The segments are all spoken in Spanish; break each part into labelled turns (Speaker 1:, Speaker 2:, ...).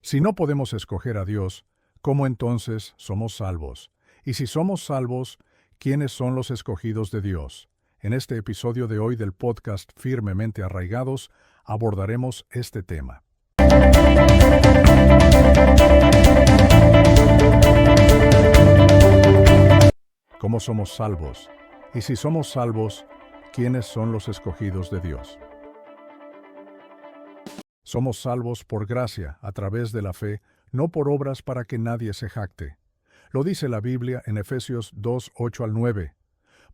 Speaker 1: Si no podemos escoger a Dios, ¿cómo entonces somos salvos? Y si somos salvos, ¿quiénes son los escogidos de Dios? En este episodio de hoy del podcast Firmemente Arraigados, abordaremos este tema. ¿Cómo somos salvos? Y si somos salvos, ¿quiénes son los escogidos de Dios? Somos salvos por gracia, a través de la fe, no por obras para que nadie se jacte. Lo dice la Biblia en Efesios 2, 8 al 9.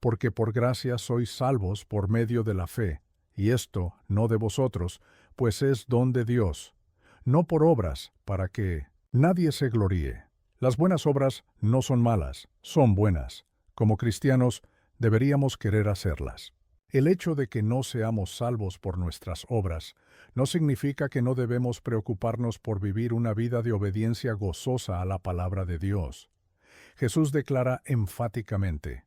Speaker 1: Porque por gracia sois salvos por medio de la fe, y esto no de vosotros, pues es don de Dios, no por obras, para que nadie se gloríe. Las buenas obras no son malas, son buenas. Como cristianos, deberíamos querer hacerlas. El hecho de que no seamos salvos por nuestras obras no significa que no debemos preocuparnos por vivir una vida de obediencia gozosa a la palabra de Dios. Jesús declara enfáticamente: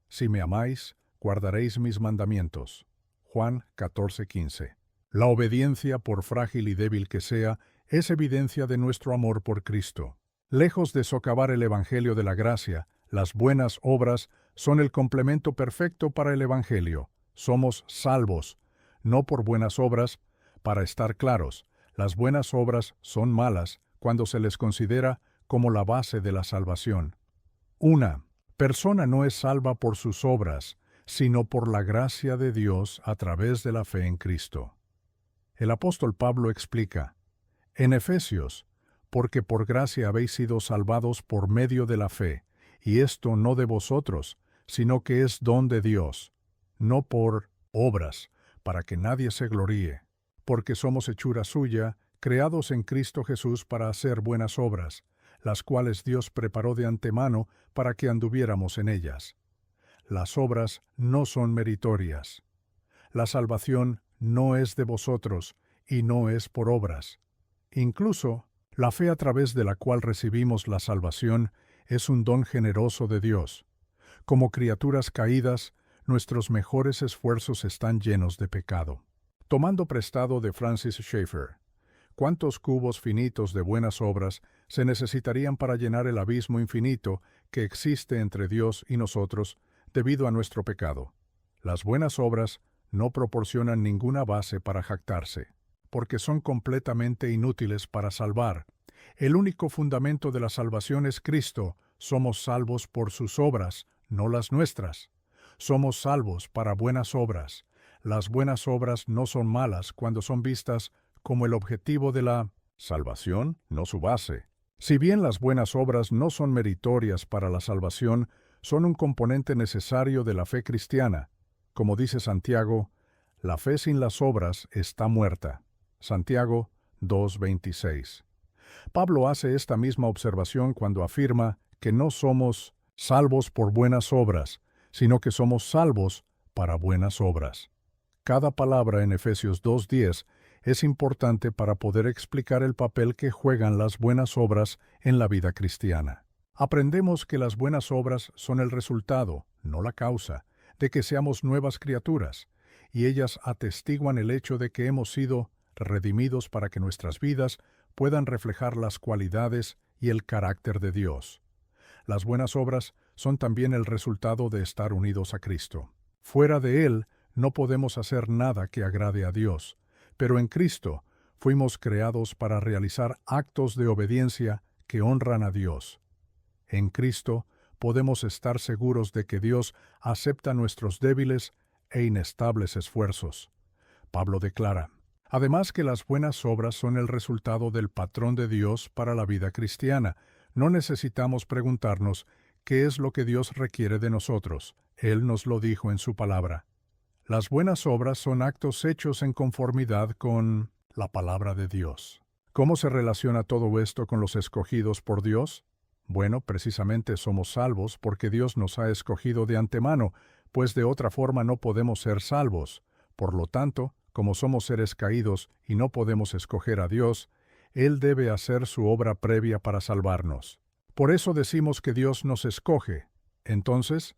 Speaker 1: si me amáis, guardaréis mis mandamientos. Juan 14:15. La obediencia, por frágil y débil que sea, es evidencia de nuestro amor por Cristo. Lejos de socavar el Evangelio de la gracia, las buenas obras son el complemento perfecto para el Evangelio. Somos salvos, no por buenas obras. Para estar claros, las buenas obras son malas cuando se les considera como la base de la salvación. Una persona no es salva por sus obras, sino por la gracia de Dios a través de la fe en Cristo. El apóstol Pablo explica, en Efesios, porque por gracia habéis sido salvados por medio de la fe, y esto no de vosotros, sino que es don de Dios, no por obras, para que nadie se gloríe, porque somos hechura suya, creados en Cristo Jesús para hacer buenas obras, las cuales Dios preparó de antemano para que anduviéramos en ellas. Las obras no son meritorias. La salvación no es de vosotros y no es por obras. Incluso, la fe a través de la cual recibimos la salvación es un don generoso de Dios. Como criaturas caídas, nuestros mejores esfuerzos están llenos de pecado. Tomando prestado de Francis Schaeffer, ¿cuántos cubos finitos de buenas obras se necesitarían para llenar el abismo infinito que existe entre Dios y nosotros debido a nuestro pecado? Las buenas obras no proporcionan ninguna base para jactarse, porque son completamente inútiles para salvar. El único fundamento de la salvación es Cristo. Somos salvos por sus obras, no las nuestras. Somos salvos para buenas obras. Las buenas obras no son malas cuando son vistas como el objetivo de la salvación, no su base. Si bien las buenas obras no son meritorias para la salvación, son un componente necesario de la fe cristiana. Como dice Santiago, la fe sin las obras está muerta. Santiago 2:26. Pablo hace esta misma observación cuando afirma que no somos salvos por buenas obras, sino que somos salvos para buenas obras. Cada palabra en Efesios 2:10 es importante para poder explicar el papel que juegan las buenas obras en la vida cristiana. Aprendemos que las buenas obras son el resultado, no la causa, de que seamos nuevas criaturas, y ellas atestiguan el hecho de que hemos sido redimidos para que nuestras vidas puedan reflejar las cualidades y el carácter de Dios. Las buenas obras son también el resultado de estar unidos a Cristo. Fuera de Él, no podemos hacer nada que agrade a Dios, pero en Cristo fuimos creados para realizar actos de obediencia que honran a Dios. En Cristo podemos estar seguros de que Dios acepta nuestros débiles e inestables esfuerzos. Pablo declara, además, que las buenas obras son el resultado del patrón de Dios para la vida cristiana. No necesitamos preguntarnos qué es lo que Dios requiere de nosotros. Él nos lo dijo en su palabra. Las buenas obras son actos hechos en conformidad con la palabra de Dios. ¿Cómo se relaciona todo esto con los escogidos por Dios? Bueno, precisamente somos salvos porque Dios nos ha escogido de antemano, pues de otra forma no podemos ser salvos. Por lo tanto, como somos seres caídos y no podemos escoger a Dios, Él debe hacer su obra previa para salvarnos. Por eso decimos que Dios nos escoge. Entonces,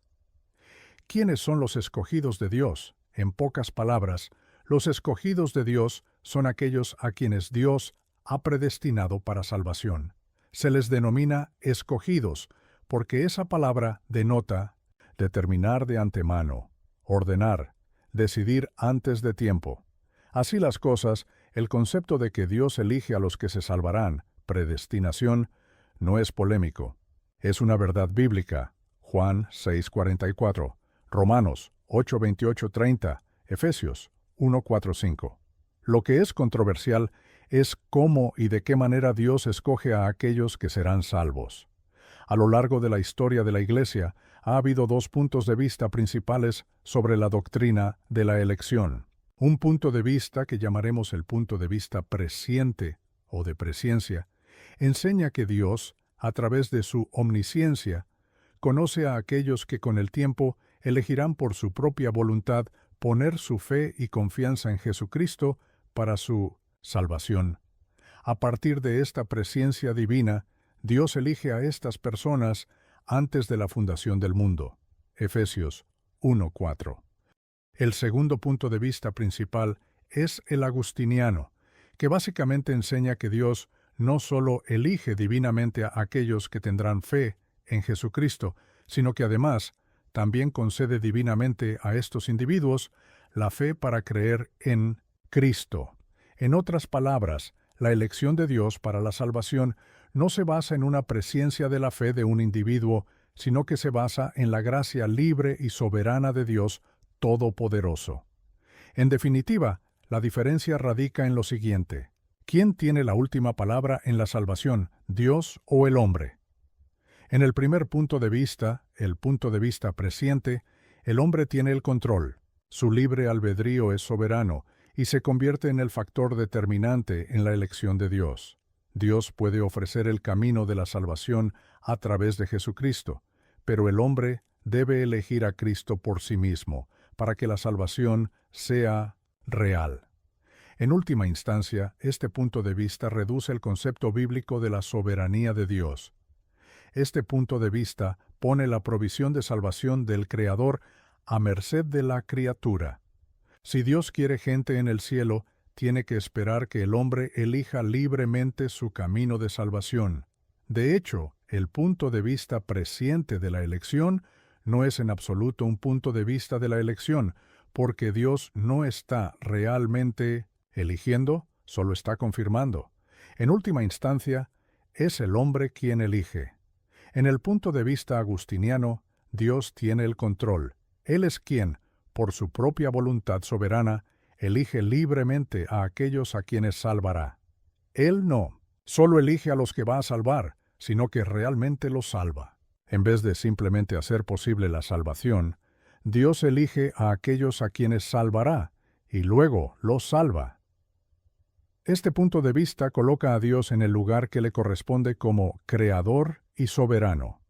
Speaker 1: ¿quiénes son los escogidos de Dios? En pocas palabras, los escogidos de Dios son aquellos a quienes Dios ha predestinado para salvación. Se les denomina escogidos, porque esa palabra denota determinar de antemano, ordenar, decidir antes de tiempo. Así las cosas, el concepto de que Dios elige a los que se salvarán, predestinación, no es polémico. Es una verdad bíblica. Juan 6:44, Romanos 8:28-30, Efesios 1:4-5. Lo que es controversial es cómo y de qué manera Dios escoge a aquellos que serán salvos. A lo largo de la historia de la Iglesia, ha habido dos puntos de vista principales sobre la doctrina de la elección. Un punto de vista, que llamaremos el punto de vista presciente o de presciencia, enseña que Dios, a través de su omnisciencia, conoce a aquellos que con el tiempo elegirán por su propia voluntad poner su fe y confianza en Jesucristo para su salvación. A partir de esta presciencia divina, Dios elige a estas personas antes de la fundación del mundo. Efesios 1:4. El segundo punto de vista principal es el agustiniano, que básicamente enseña que Dios no solo elige divinamente a aquellos que tendrán fe en Jesucristo, sino que además también concede divinamente a estos individuos la fe para creer en Cristo. En otras palabras, la elección de Dios para la salvación no se basa en una presciencia de la fe de un individuo, sino que se basa en la gracia libre y soberana de Dios Todopoderoso. En definitiva, la diferencia radica en lo siguiente: ¿quién tiene la última palabra en la salvación, Dios o el hombre? En el primer punto de vista, el punto de vista presciente, el hombre tiene el control. Su libre albedrío es soberano y se convierte en el factor determinante en la elección de Dios. Dios puede ofrecer el camino de la salvación a través de Jesucristo, pero el hombre debe elegir a Cristo por sí mismo, para que la salvación sea real. En última instancia, este punto de vista reduce el concepto bíblico de la soberanía de Dios. Este punto de vista pone la provisión de salvación del Creador a merced de la criatura. Si Dios quiere gente en el cielo, tiene que esperar que el hombre elija libremente su camino de salvación. De hecho, el punto de vista presciente de la elección no es en absoluto un punto de vista de la elección, porque Dios no está realmente eligiendo, solo está confirmando. En última instancia, es el hombre quien elige. En el punto de vista agustiniano, Dios tiene el control. Él es quien, por su propia voluntad soberana, elige libremente a aquellos a quienes salvará. Él no solo elige a los que va a salvar, sino que realmente los salva. En vez de simplemente hacer posible la salvación, Dios elige a aquellos a quienes salvará, y luego los salva. Este punto de vista coloca a Dios en el lugar que le corresponde como creador y soberano.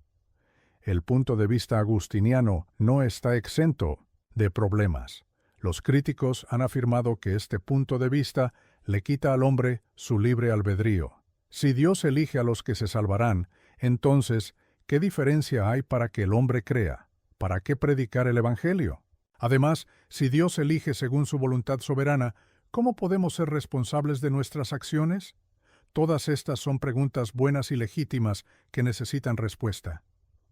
Speaker 1: El punto de vista agustiniano no está exento de problemas. Los críticos han afirmado que este punto de vista le quita al hombre su libre albedrío. Si Dios elige a los que se salvarán, entonces, ¿qué diferencia hay para que el hombre crea? ¿Para qué predicar el Evangelio? Además, si Dios elige según su voluntad soberana, ¿cómo podemos ser responsables de nuestras acciones? Todas estas son preguntas buenas y legítimas que necesitan respuesta.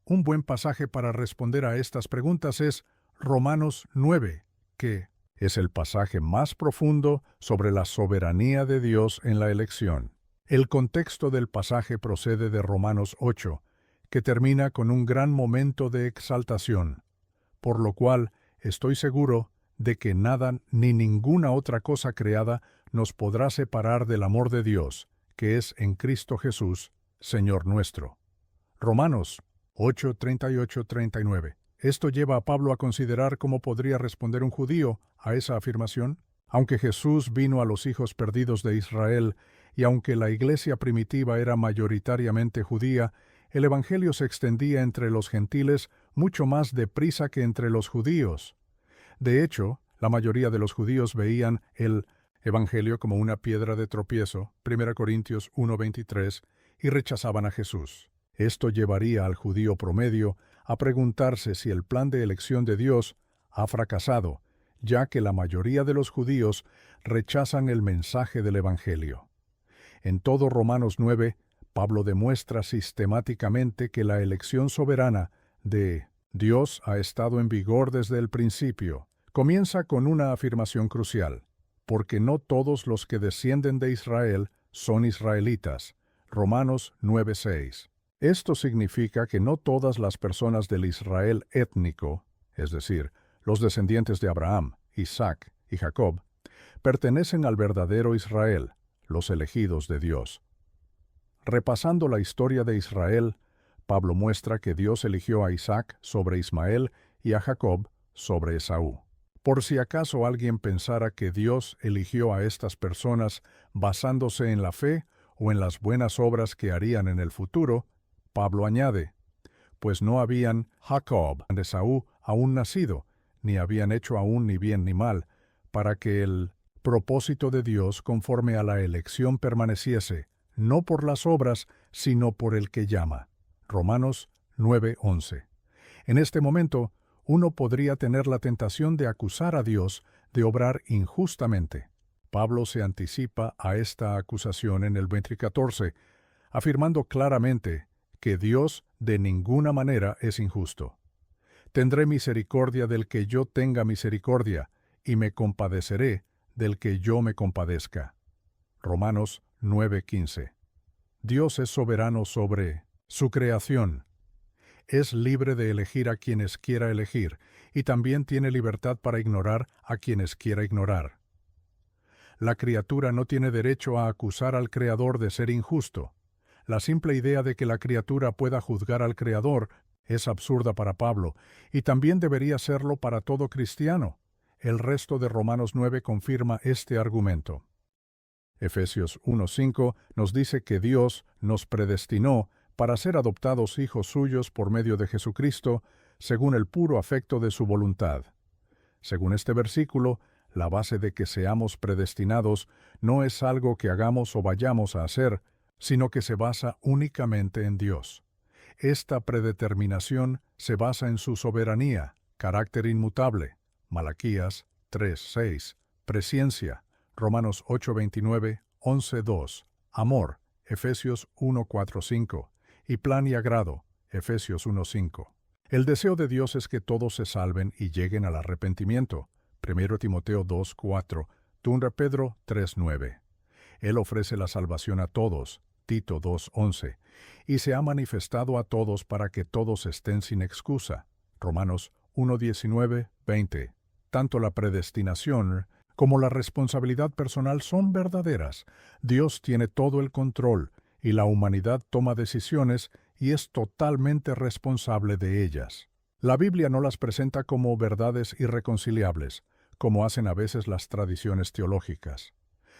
Speaker 1: Un buen pasaje para responder a estas preguntas es Romanos 9, que es el pasaje más profundo sobre la soberanía de Dios en la elección. El contexto del pasaje procede de Romanos 8, que termina con un gran momento de exaltación, por lo cual estoy seguro de que nada ni ninguna otra cosa creada nos podrá separar del amor de Dios, que es en Cristo Jesús, Señor nuestro. Romanos 8, 38-39. Esto lleva a Pablo a considerar cómo podría responder un judío a esa afirmación. Aunque Jesús vino a los hijos perdidos de Israel, y aunque la iglesia primitiva era mayoritariamente judía, el Evangelio se extendía entre los gentiles mucho más deprisa que entre los judíos. De hecho, la mayoría de los judíos veían el Evangelio como una piedra de tropiezo, 1 Corintios 1:23, y rechazaban a Jesús. Esto llevaría al judío promedio a preguntarse si el plan de elección de Dios ha fracasado, ya que la mayoría de los judíos rechazan el mensaje del Evangelio. En todo Romanos 9, Pablo demuestra sistemáticamente que la elección soberana de Dios ha estado en vigor desde el principio. Comienza con una afirmación crucial, porque no todos los que descienden de Israel son israelitas. Romanos 9:6. Esto significa que no todas las personas del Israel étnico, es decir, los descendientes de Abraham, Isaac y Jacob, pertenecen al verdadero Israel, los elegidos de Dios. Repasando la historia de Israel, Pablo muestra que Dios eligió a Isaac sobre Ismael y a Jacob sobre Esaú. Por si acaso alguien pensara que Dios eligió a estas personas basándose en la fe o en las buenas obras que harían en el futuro, Pablo añade, pues no habían Jacob y Esaú aún nacido, ni habían hecho aún ni bien ni mal, para que el propósito de Dios conforme a la elección permaneciese, no por las obras, sino por el que llama. Romanos 9:11. En este momento, uno podría tener la tentación de acusar a Dios de obrar injustamente. Pablo se anticipa a esta acusación en el 20:14, afirmando claramente que Dios de ninguna manera es injusto. Tendré misericordia del que yo tenga misericordia, y me compadeceré del que yo me compadezca. Romanos 9:15. Dios es soberano sobre su creación. Es libre de elegir a quienes quiera elegir, y también tiene libertad para ignorar a quienes quiera ignorar. La criatura no tiene derecho a acusar al Creador de ser injusto. La simple idea de que la criatura pueda juzgar al Creador es absurda para Pablo, y también debería serlo para todo cristiano. El resto de Romanos 9 confirma este argumento. Efesios 1:5 nos dice que Dios nos predestinó para ser adoptados hijos suyos por medio de Jesucristo, según el puro afecto de su voluntad. Según este versículo, la base de que seamos predestinados no es algo que hagamos o vayamos a hacer, sino que se basa únicamente en Dios. Esta predeterminación se basa en su soberanía, carácter inmutable, Malaquías 3:6, presciencia, Romanos 8:29, 11:2, amor, Efesios 1:4-5, y plan y agrado, Efesios 1:5. El deseo de Dios es que todos se salven y lleguen al arrepentimiento, 1 Timoteo 2:4, 2 Pedro 3:9. Él ofrece la salvación a todos, Tito 2:11, y se ha manifestado a todos para que todos estén sin excusa, Romanos 1:19, 20. Tanto la predestinación como la responsabilidad personal son verdaderas. Dios tiene todo el control, y la humanidad toma decisiones y es totalmente responsable de ellas. La Biblia no las presenta como verdades irreconciliables, como hacen a veces las tradiciones teológicas.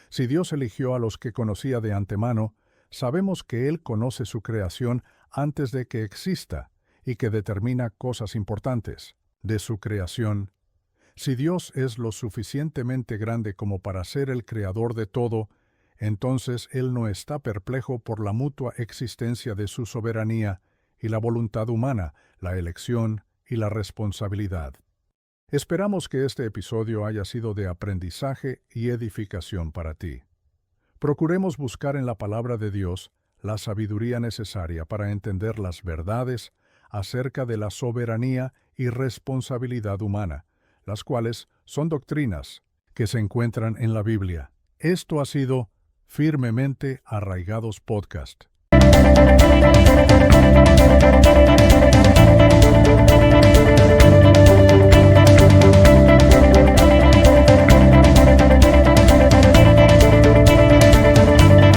Speaker 1: Si Dios eligió a los que conocía de antemano, sabemos que Él conoce su creación antes de que exista y que determina cosas importantes de su creación. Si Dios es lo suficientemente grande como para ser el creador de todo, entonces Él no está perplejo por la mutua existencia de su soberanía y la voluntad humana, la elección y la responsabilidad. Esperamos que este episodio haya sido de aprendizaje y edificación para ti. Procuremos buscar en la palabra de Dios la sabiduría necesaria para entender las verdades acerca de la soberanía y responsabilidad humana, las cuales son doctrinas que se encuentran en la Biblia. Esto ha sido Firmemente Arraigados Podcast.